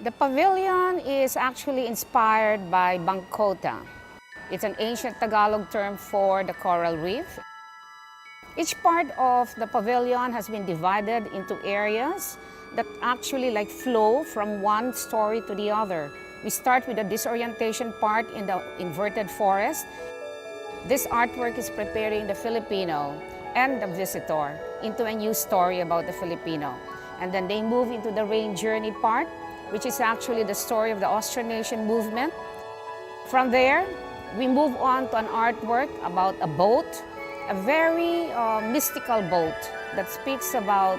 The pavilion is actually inspired by bangkota. It's an ancient Tagalog term for the coral reef. Each part of the pavilion has been divided into areas that actually flow from one story to the other. We start with the disorientation part in the inverted forest. This artwork is preparing the Filipino and the visitor into a new story about the Filipino. And then they move into the rain journey part, which is actually the story of the Austronesian movement. From there, we move on to an artwork about a boat, a very mystical boat that speaks about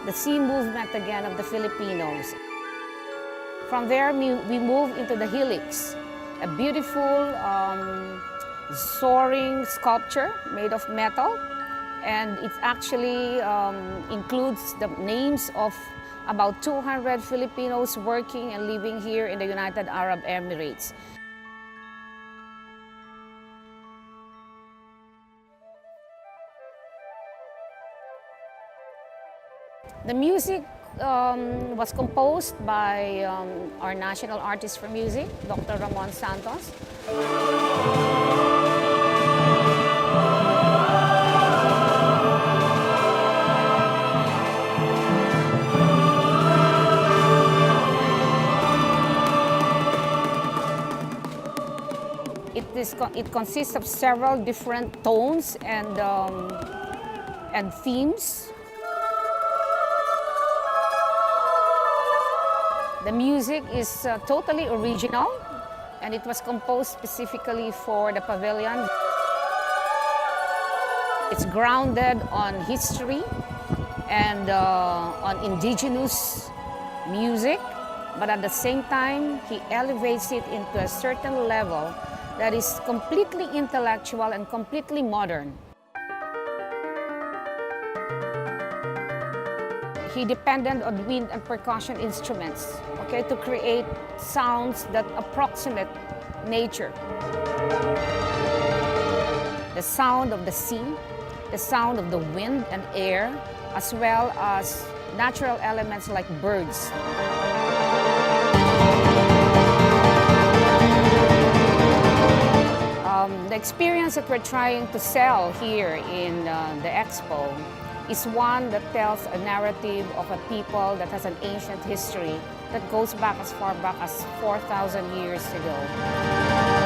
the sea movement again of the Filipinos. From there, we move into the helix, a beautiful soaring sculpture made of metal. And it actually includes the names of about 200 Filipinos working and living here in the United Arab Emirates. The music was composed by our national artist for music, Dr. Ramon Santos. It consists of several different tones and themes. The music is totally original, and it was composed specifically for the pavilion. It's grounded on history and on indigenous music, but at the same time, he elevates it into a certain level that is completely intellectual and completely modern. He depended on wind and percussion instruments, to create sounds that approximate nature. The sound of the sea, the sound of the wind and air, as well as natural elements like birds. The experience that we're trying to sell here in the expo is one that tells a narrative of a people that has an ancient history that goes back as far back as 4,000 years ago.